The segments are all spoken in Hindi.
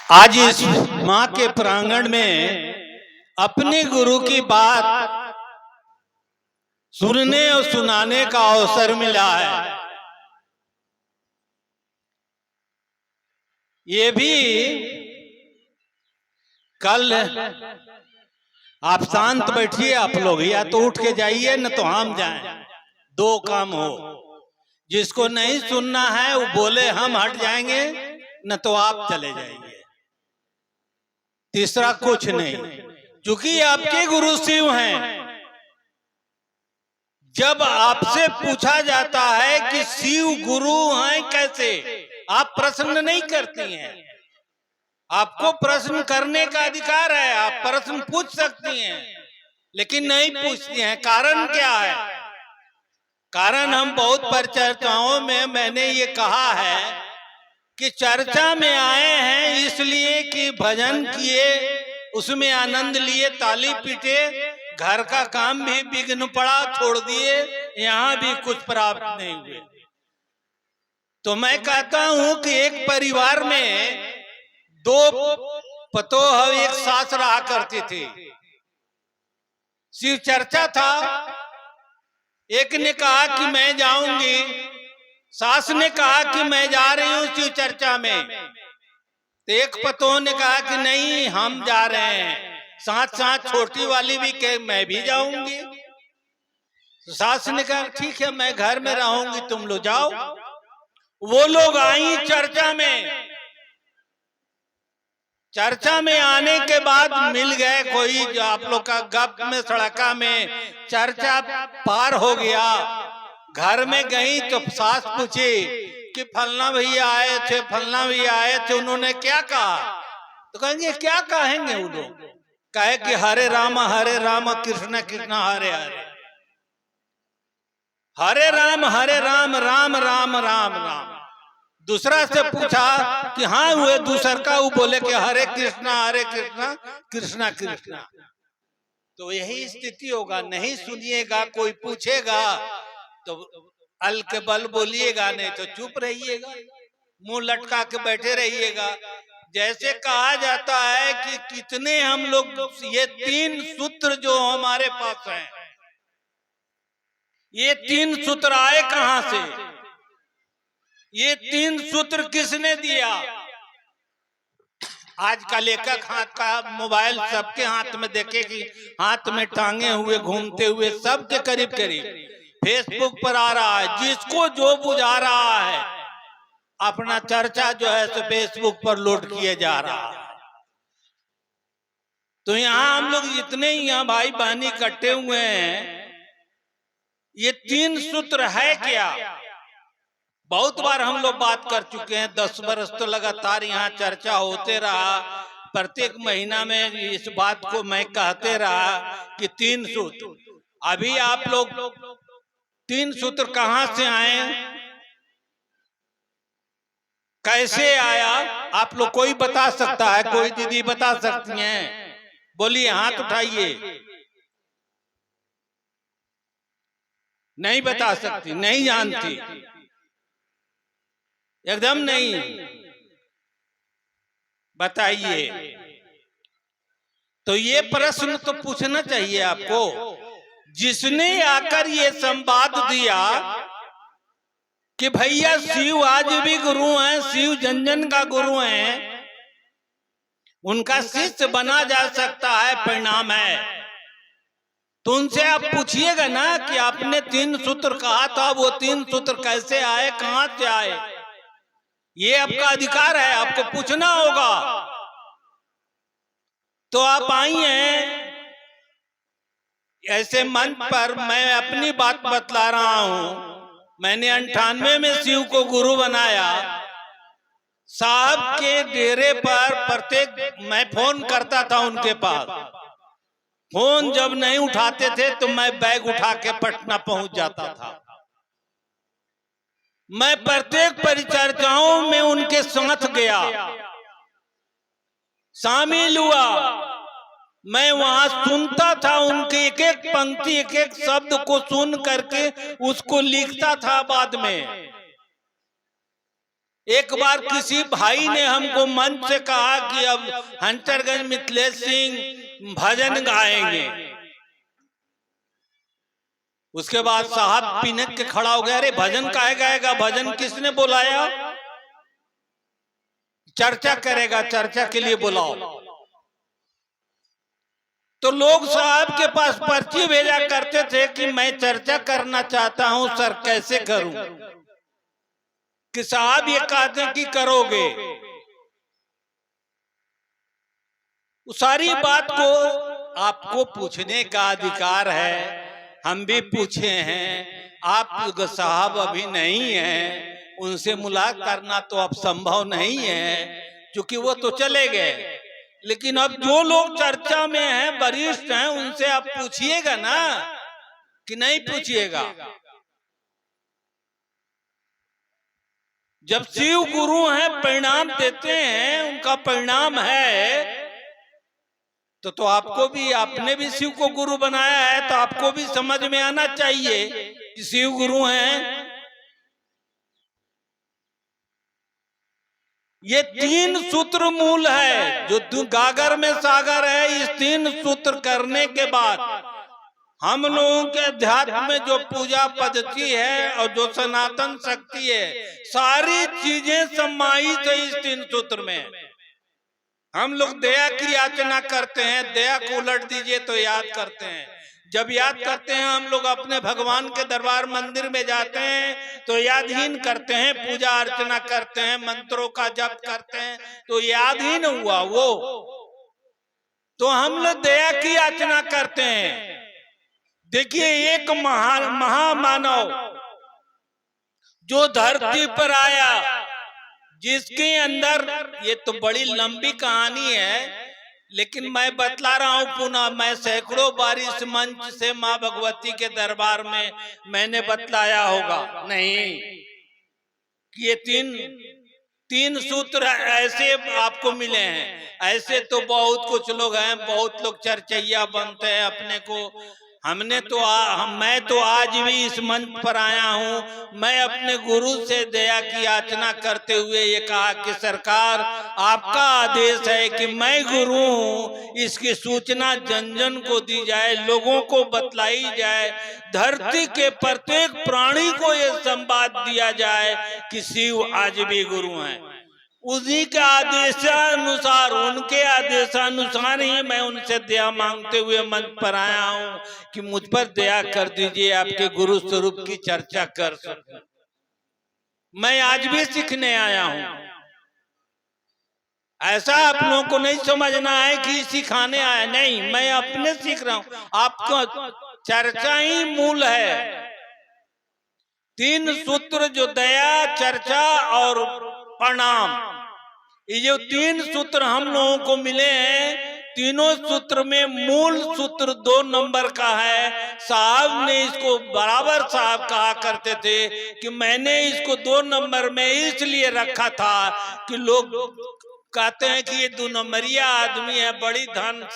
आज इस मां के प्रांगण में अपने गुरु की बात सुनने और सुनाने का अवसर मिला है। ये भी कल आप शांत बैठिए, आप लोग या तो उठ के जाइए न तो हम जाएं, दो काम हो। जिसको नहीं सुनना है वो बोले हम हट जाएंगे, न तो आप चले जाइए। तीसरा कुछ नहीं, क्योंकि आपके गुरु शिव हैं। जब आपसे पूछा जाता है कि शिव गुरु हैं कैसे, आप प्रश्न नहीं करती हैं। आपको प्रश्न करने का अधिकार है, आप प्रश्न पूछ सकती हैं, लेकिन नहीं पूछती हैं। कारण क्या है? कारण हम बहुत परिचर्चाओं में मैंने ये कहा है कि चर्चा में आए हैं इसलिए कि भजन किए, उसमें आनंद लिए, ताली पीटे, घर का काम भी विघ्न पड़ा, छोड़ दिए, यहाँ भी कुछ प्राप्त नहीं हुए। तो मैं कहता हूं कि एक परिवार में दो पतोह एक सास रहा करते थे। शिव चर्चा था। एक ने कहा कि मैं जाऊंगी, सास ने कहा कि मैं जा रही हूं शिव चर्चा में। तो एक पतोह ने कहा कि नहीं हम जा रहे हैं। साथ साथ छोटी वाली भी कहे मैं भी जाऊंगी। तो सास ने कहा ठीक है मैं घर में रहूंगी, तुम लोग जाओ। वो लोग आई चर्चा में। चर्चा में आने के बाद मिल गए कोई, जो आप लोग का गप में सड़का में चर्चा पार हो गया। घर में गई तो सास पूछी कि फलना भैया आए थे, फलना भैया आए थे, उन्होंने क्या कहा? तो कहेंगे क्या कहेंगे वो लोग? कहे कि हरे राम कृष्ण कृष्ण हरे हरे, हरे राम राम राम राम राम। दूसरा से पूछा कि हाँ हुए दूसर का, वो बोले कि हरे कृष्णा कृष्णा कृष्णा। तो यही स्थिति होगा। नहीं सुनिएगा, कोई पूछेगा तो अल के बल बोलिएगा, नहीं तो चुप रहिएगा, मुंह लटका के बैठे रहिएगा। जैसे कहा जाता है कि कितने हम लोग, ये तीन सूत्र जो हमारे पास हैं, ये तीन सूत्र आए कहां से? ये तीन सूत्र किसने दिया? आज का लेखक हाथ का मोबाइल सबके हाथ में, देखे कि हाथ में टांगे हुए घूमते हुए सबके करीब करीब फेसबुक पर आ रहा है। जिसको जो बुझा रहा है अपना चर्चा जो है तो फेसबुक पर लोड किए जा रहा है। तो यहाँ हम लोग जितने ही यहाँ भाई बहनी इकट्ठे हुए हैं, ये तीन सूत्र है क्या? बहुत बार हम लोग बात कर चुके हैं। 10 बरस तो लगातार यहाँ चर्चा होते रहा। प्रत्येक महीना में इस बात को मैं कहते रहा कि तीन सूत्र। अभी आप लोग तीन सूत्र कहां से आए, कैसे आया, आप लोग कोई बता सकता है? कोई दीदी बता सकती हैं? बोलिए, हाथ उठाइए। नहीं बता सकती, नहीं जानती, एकदम नहीं। बताइए। तो ये प्रश्न तो पूछना चाहिए आपको। जिसने आकर ये संवाद दिया कि भैया शिव आज भी गुरु हैं, शिव जन का गुरु हैं, उनका शिष्य बना जा सकता है, परिणाम है। तो उनसे आप पूछिएगा ना कि आपने तीन सूत्र कहा था, वो तीन सूत्र कैसे आए, कहां से आए? ये आपका अधिकार है, आपको पूछना होगा। तो आप आई हैं ऐसे मंच पर, मैं अपनी बात बतला रहा हूं। मैंने 98 में शिव को गुरु बनाया। साहब के डेरे पर प्रत्येक मैं फोन करता था उनके पास। फोन जब नहीं उठाते थे तो मैं बैग उठा के पटना पहुंच जाता था। मैं प्रत्येक परिचर्चाओं में उनके साथ गया, शामिल हुआ। मैं वहां सुनता था, उनके एक एक पंक्ति, एक एक शब्द को सुन करके उसको लिखता था बाद में। एक बार किसी भाई ने हमको मंच से कहा कि अब हंटरगंज मिथिलेश सिंह भजन गाएंगे। उसके बाद साहब पिनक के खड़ा हो गया, अरे भजन काहे गाएगा, भजन किसने बुलाया, चर्चा करेगा, चर्चा के लिए बुलाओ। तो लोग साहब के पास पर्ची भेजा करते थे कि मैं चर्चा करना चाहता हूं सर, कैसे करूं, कि साहब ये कहते कि करोगे। उस सारी बात को आपको पूछने का अधिकार है, हम भी पूछे हैं। आप साहब अभी नहीं हैं, उनसे मुलाकात करना तो अब संभव नहीं है, क्योंकि वो तो चले गए। लेकिन अब जो लोग चर्चा में हैं, वरिष्ठ हैं, उनसे आप पूछिएगा ना, कि नहीं पूछिएगा। जब शिव गुरु हैं, परिणाम देते हैं, उनका परिणाम है, तो आपको भी, आपने भी शिव को गुरु बनाया है, तो आपको भी समझ में आना चाहिए कि शिव गुरु हैं। ये 3 सूत्र मूल है, जो गागर में सागर है। इस 3 सूत्र करने के बाद हम लोगों के अध्यात्म में जो पूजा पद्धति है और जो सनातन शक्ति है, सारी चीजें समाहित है इस 3 सूत्र में। हम लोग दया की याचना करते हैं, दया को उलट दीजिए तो याद करते हैं। जब याद करते हैं हम लोग अपने भगवान के दरबार मंदिर में जाते हैं तो यादहीन करते हैं, पूजा अर्चना करते हैं, मंत्रों का जप करते हैं, तो यादहीन हुआ वो। तो हम लोग दया की याचना करते हैं। देखिए, एक महामानव जो धरती पर आया, जिसके अंदर, ये तो बड़ी लंबी कहानी है, लेकिन मैं बतला रहा हूं पुनः। मैं सैकड़ों बार इस मंच से माँ भगवती के दरबार में मैंने बतलाया होगा नहीं, कि ये तीन सूत्र ऐसे आपको मिले हैं। ऐसे तो बहुत कुछ लोग हैं, बहुत लोग चर्चैया बनते हैं अपने को। हमने तो मैं तो आज भी इस मंच पर आया हूं, मैं अपने गुरु से दया की याचना करते हुए ये कहा कि सरकार, आपका आदेश है कि मैं गुरु हूं, इसकी सूचना जन जन को दी जाए, लोगों को बतलाई जाए, धरती के प्रत्येक प्राणी को ये संवाद दिया जाए कि शिव आज भी गुरु हैं। उन्हीं के आदेशानुसार, उनके आदेशानुसार ही मैं उनसे दया मांगते हुए मंच पर आया हूं कि मुझ पर दया कर दीजिए, आपके गुरु स्वरूप की चर्चा कर सकूं। मैं आज भी सीखने आया हूं। ऐसा आप लोगों को नहीं समझना है कि सिखाने आया, नहीं, मैं अपने सीख रहा हूं। आपको चर्चा ही मूल है। 3 सूत्र जो दया, चर्चा और प्रणाम, ये जो 3 सूत्र हम लोगों को मिले हैं, तीनों सूत्र में मूल सूत्र 2 नंबर का है। साहब ने इसको बराबर, साहब कहा करते थे कि मैंने इसको 2 नंबर में इसलिए रखा था कि लोग कहते हैं कि ये 2 नंबरिया आदमी है, बड़ी धन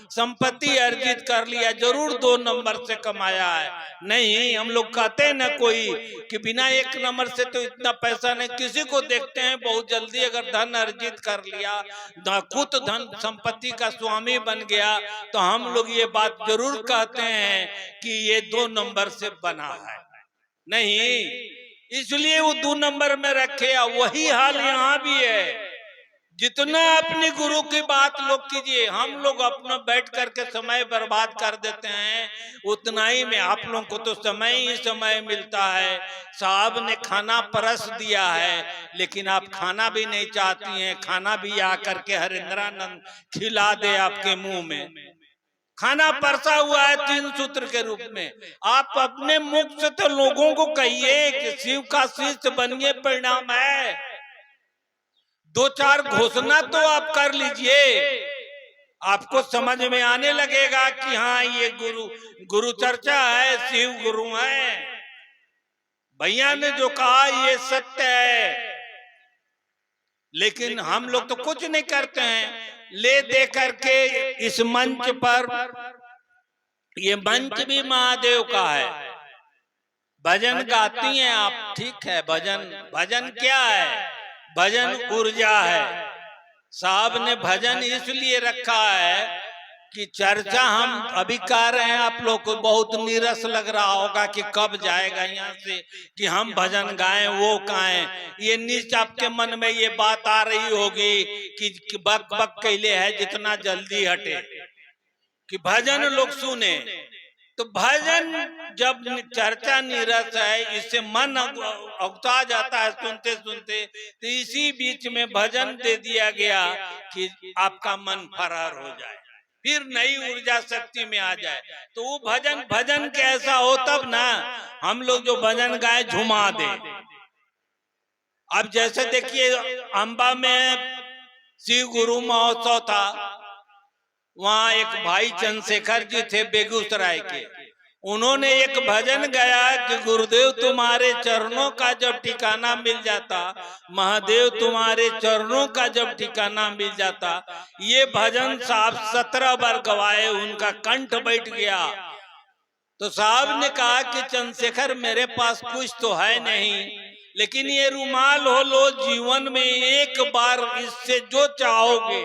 संपत्ति अर्जित कर लिया, जरूर 2 नंबर से कमाया है। नहीं, हम लोग कहते हैं ना कोई कि बिना 1 नंबर से तो इतना पैसा नहीं। किसी को देखते हैं बहुत जल्दी अगर धन अर्जित कर लिया, खुद धन संपत्ति का स्वामी बन गया, तो हम लोग ये बात जरूर कहते हैं कि ये 2 नंबर से बना है। नहीं, इसलिए वो 2 नंबर में रखे। वही हाल यहाँ भी है। जितना अपने गुरु की बात लोग कीजिए, हम लोग अपना बैठ करके समय बर्बाद कर देते हैं, उतना ही में आप लोगों को तो समय ही समय मिलता है। साहब ने खाना परस दिया है, लेकिन आप खाना भी नहीं चाहती हैं। खाना भी आकर के हरिंद्रानंद खिला दे आपके मुंह में। खाना परसा हुआ है 3 सूत्र के रूप में। आप अपने मुख से तो लोगों को कहिए कि शिव का शिष्य बनिए, परिणाम है। 2-4 घोषणा तो आप कर लीजिए, आपको समझ में आने लगेगा कि हाँ, ये गुरु चर्चा है, शिव गुरु है। भैया ने जो कहा ये सत्य है, लेकिन हम लोग तो कुछ नहीं करते हैं। ले दे करके इस मंच पर, ये मंच भी महादेव का है। भजन गाती हैं आप, ठीक है, भजन क्या है? भजन ऊर्जा है। साहब ने भजन इसलिए रखा है कि चर्चा हम अभी कर रहे हैं, आप लोग को बहुत नीरस लग रहा होगा कि कब जाएगा यहाँ से कि हम भजन गाएं, वो गाएं। ये नीच आपके मन में ये बात आ रही होगी कि बक बक कैले है, जितना जल्दी हटे कि भजन लोग सुने। तो भजन जब चर्चा नीरस है, इससे मन अगता जाता है सुनते सुनते, तो इसी बीच में भजन दे दिया गया कि आपका मन फरार हो जाए, फिर नई ऊर्जा शक्ति में आ जाए। तो वो भजन कैसा हो, तब ना हम लोग जो भजन गाए झुमा दे। अब जैसे देखिए अंबा में शिव गुरु महोत्सव था, वहाँ एक भाई चंद्रशेखर जी थे बेगूसराय के, उन्होंने एक भजन गाया कि गुरुदेव तुम्हारे चरणों का जब ठिकाना मिल जाता, महादेव तुम्हारे चरणों का जब ठिकाना मिल जाता। ये भजन साहब 17 बार गवाए, उनका कंठ बैठ गया। तो साहब ने कहा कि चंद्रशेखर मेरे पास कुछ तो है नहीं, लेकिन ये रुमाल हो लो, जीवन में एक बार इससे जो चाहोगे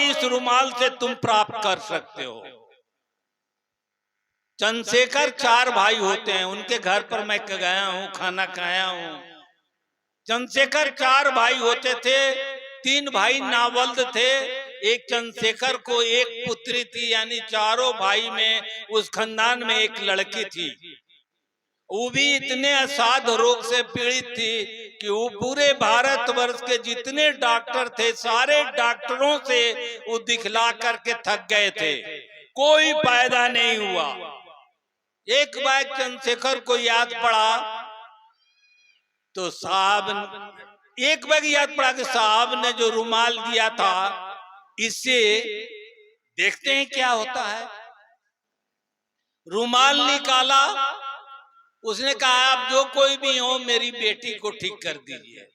इस रुमाल से तुम प्राप्त कर सकते हो। चंद्रशेखर 4 भाई होते हैं, उनके घर पर मैं गया हूँ, खाना खाया हूँ। चंद्रशेखर 4 भाई होते थे, 3 भाई नावल्द थे, एक चंद्रशेखर को एक पुत्री थी, यानी चारों भाई में उस खानदान में एक लड़की थी। वो भी इतने असाध्य रोग से पीड़ित थी कि वो पूरे भारतवर्ष के जितने डॉक्टर थे, सारे डॉक्टरों से वो दिखला करके थक गए थे, कोई फायदा नहीं हुआ। एक बार चंद्रशेखर को याद पड़ा, तो साहब एक बार याद पड़ा कि साहब ने जो रुमाल दिया था, इससे देखते हैं क्या होता है। रुमाल निकाला, उसने कहा आप जो कोई भी हो मेरी बेटी को ठीक कर दीजिए।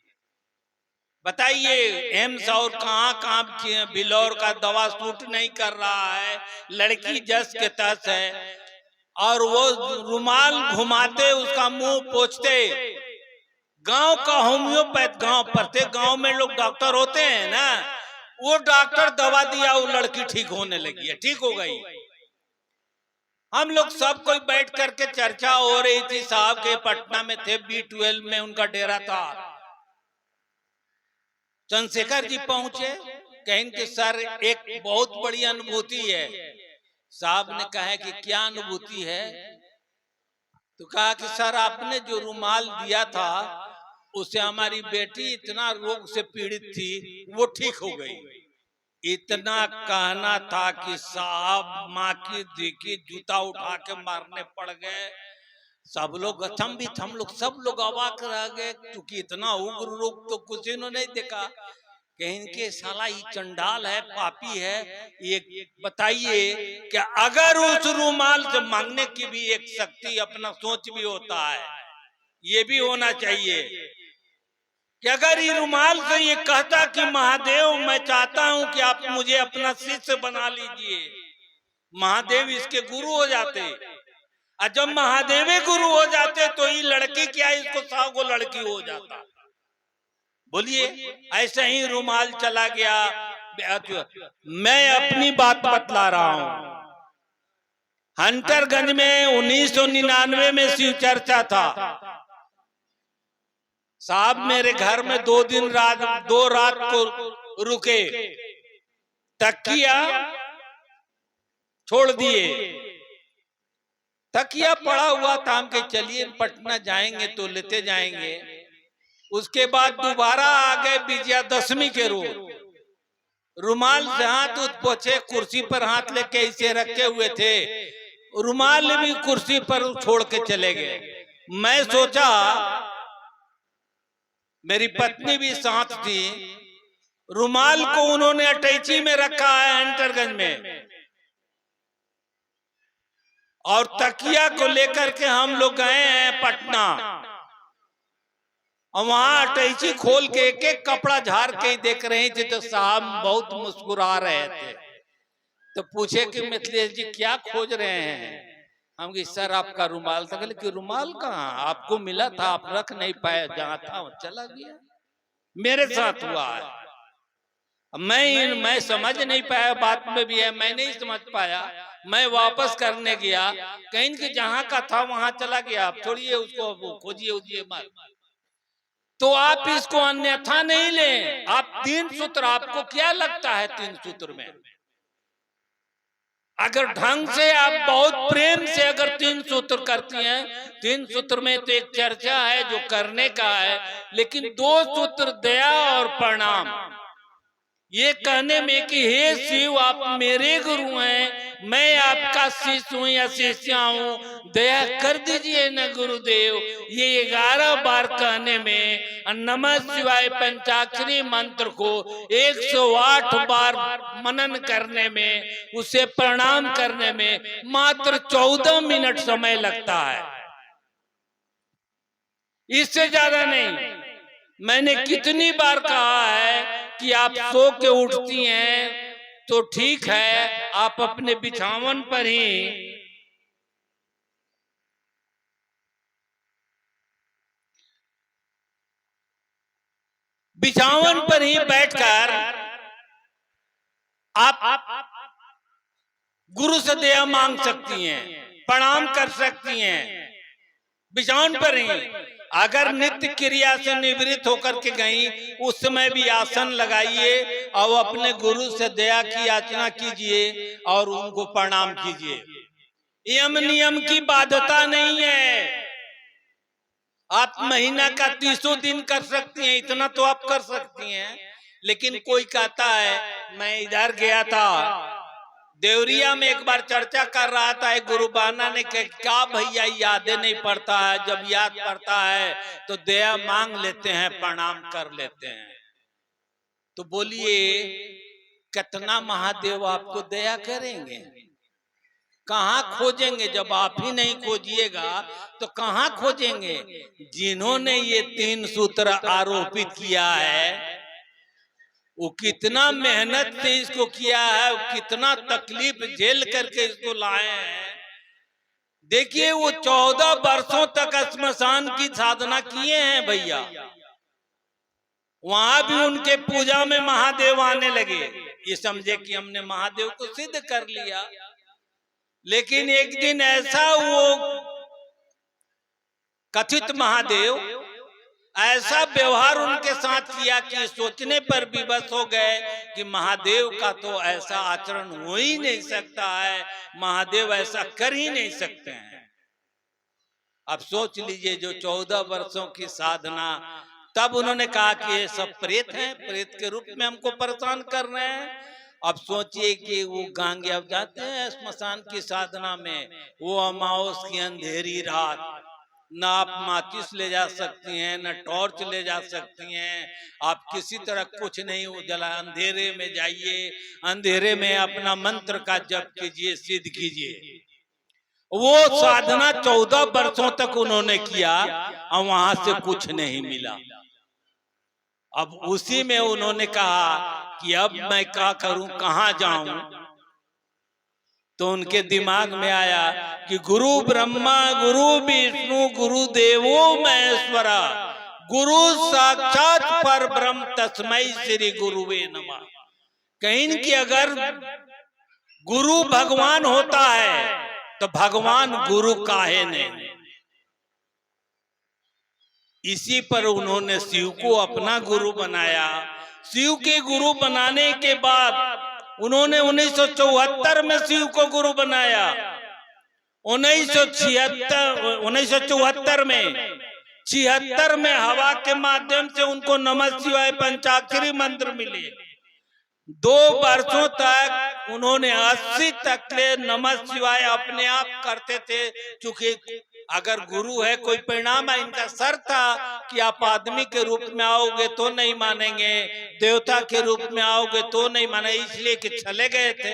बताइए एम्स और कहाँ बिलौर का दवा सूट नहीं कर रहा है, लड़की जस के तस है, और वो रुमाल घुमाते उसका मुंह पोंछते। गांव का होम्योपैथ, गांव प्रत्येक गांव में लोग डॉक्टर होते हैं ना, वो डॉक्टर दवा दिया, वो लड़की ठीक होने लगी है, ठीक हो गई। हम लोग सब कोई बैठ करके चर्चा हो रही थी, साहब के पटना में थे, B12 में उनका डेरा था। चंद्रशेखर जी पहुंचे, कहें कि सर एक बहुत बड़ी अनुभूति है। साहब ने कहा कि क्या अनुभूति है? तो कहा कि सर आपने जो रुमाल दिया था उससे हमारी बेटी इतना रोग से पीड़ित थी, वो ठीक हो गई। इतना कहना था कि साहब माँ की देखी जूता उठा के मारने पड़ गए। सब लोग अचंभित, हम लोग सब लोग अवाक रह गए, क्योंकि इतना उग्र रोग तो कुछ इन्होंने नहीं देखा। कहीं के साला ये चंडाल है, पापी है। ये बताइए कि अगर उस रुमाल से मांगने की भी एक शक्ति, अपना सोच भी होता है, ये भी होना चाहिए कि अगर ये रुमाल से ये कहता कि महादेव मैं चाहता हूं कि आप मुझे अपना शिष्य बना लीजिए, महादेव इसके गुरु हो जाते। और जब महादेव गुरु हो जाते तो ये लड़की क्या, इसको 100 को लड़की हो जाता। बोलिए, ऐसे ही रुमाल चला गया। मैं अपनी बात बतला रहा हूं। हंटरगंज में 1999 में शिव चर्चा था। साहब मेरे घर में 2 रात को रुके, तकिया छोड़ दिए, तकिया पड़ा हुआ था। हम के चलिए पटना जाएंगे तो लेते जाएंगे। उसके बाद दोबारा आ गए विजयादशमी के रोज, रुमाल से हाथ पोछे, कुर्सी पर हाथ लेके ऐसे रखे हुए थे, रुमाल भी कुर्सी पर छोड़ के चले गए। मैं सोचा, मेरी पत्नी भी साथ थी, रुमाल को उन्होंने अटैची में रखा है हंटरगंज में, और तकिया को लेकर के हम लोग गए हैं पटना, और वहां अटैची खोल के एक एक कपड़ा झाड़ के देख रहे थे। तो साहब बहुत मुस्कुरा रहे थे। तो पूछे कि मिथिलेश जी क्या खोज रहे हैं? हम कि सर आपका रुमाल था, कि रुमाल कहाँ आपको मिला था, आप रख नहीं पाए, जहां था चला गया। मेरे साथ हुआ है। मैं समझ नहीं पाया, बात में भी है, मैं नहीं समझ पाया, मैं वापस करने गया, कहीं कि जहां का था वहां चला गया, आप छोड़िए उसको, खोजिए उजिए मत। तो आप इसको अन्यथा नहीं लें। आप 3 सूत्र, आपको क्या लगता है 3 सूत्र में? अगर ढंग से आप बहुत प्रेम से अगर 3 सूत्र करती हैं, 3 सूत्र में तो एक चर्चा है जो करने का है, लेकिन 2 सूत्र दया और प्रणाम, ये कहने में कि हे शिव आप मेरे गुरु हैं, मैं आपका शिष्य हूँ या शिष्या हूँ, दया कर दीजिए न गुरुदेव। ये 11 बार कहने में, नमः शिवाय पंचाक्षरी मंत्र को 108 बार मनन करने में, उसे प्रणाम करने में मात्र 14 मिनट समय लगता है, इससे ज्यादा नहीं। मैंने कितनी बार कहा है कि आप सो के उठती हैं तो ठीक है, आप अपने बिछावन पर ही बैठकर आप गुरु से दया मांग सकती हैं, प्रणाम कर सकती हैं, बिछावन पर ही। अगर नित्य क्रिया से निवृत्त होकर के गई, उस समय भी आसन लगाइए और अपने गुरु से दया की याचना कीजिए और उनको प्रणाम कीजिए। यम नियम की बाध्यता नहीं है। आप महीना का 30 दिन कर सकती हैं, इतना तो आप कर सकती हैं। लेकिन कोई कहता है, मैं इधर गया था देवरिया में, एक बार चर्चा कर रहा था, एक गुरु बहाना ने कहा क्या भैया यादें नहीं पड़ता है, जब याद पड़ता है तो दया मांग लेते हैं, प्रणाम कर लेते हैं। तो बोलिए कितना महादेव आपको दया करेंगे? कहाँ खोजेंगे? जब आप ही नहीं खोजिएगा तो कहाँ खोजेंगे? जिन्होंने ये 3 सूत्र आरोपित किया है, वो कितना मेहनत से इसको किया है, कितना तकलीफ झेल करके इसको लाए हैं। देखिए वो 14 वर्षों तक श्मशान की साधना किए हैं भैया। वहां भी उनके पूजा में महादेव आने लगे, ये समझे कि हमने महादेव को सिद्ध कर लिया। लेकिन एक दिन ऐसा वो कथित महादेव ऐसा व्यवहार उनके साथ किया कि सोचने पर विवश हो गए कि महादेव का तो ऐसा आचरण हो ही नहीं सकता है, महादेव ऐसा कर ही नहीं सकते हैं। अब सोच लीजिए, जो 14 वर्षों की साधना, तब उन्होंने कहा कि ये सब प्रेत हैं, प्रेत के रूप में हमको परेशान कर रहे हैं। अब सोचिए कि वो गांगे अब जाते हैं श्मशान की साधना में, वो अमावस की अंधेरी रात, ना आप माचिस ले जा सकती हैं, ना टॉर्च ले जा सकती हैं, आप किसी तरह कुछ नहीं उजला, अंधेरे में जाइए, अंधेरे में अपना मंत्र का जप कीजिए, सिद्ध कीजिए। वो साधना 14 वर्षों तक उन्होंने किया और वहां से कुछ नहीं मिला। अब उसी में उन्होंने कहा कि अब मैं क्या करूं, कहां जाऊं? तो उनके दिमाग में आया कि गुरु ब्रह्मा गुरु विष्णु गुरु देवो महेश्वरा, गुरु साक्षात पर ब्रह्म तस्मै श्री गुरुवे नमः। कहीं कि अगर गुरु भगवान होता है तो भगवान गुरु काहे नहीं? इसी पर उन्होंने शिव को अपना गुरु बनाया। शिव के गुरु बनाने के बाद उन्होंने 1974 में शिव को गुरु बनाया। 1974 में 76 में हवा के माध्यम से उनको नमः शिवाय पंचाक्षरी मंत्र मिले। 2 वर्षों तक उन्होंने 80 तक ले नमः शिवाय अपने आप करते थे। चूंकि अगर गुरु है, कोई परिणाम है, इनका शर्त था कि आप आदमी के रूप में आओगे तो नहीं मानेंगे, देवता के रूप में आओगे तो नहीं माने, इसलिए कि चले गए थे।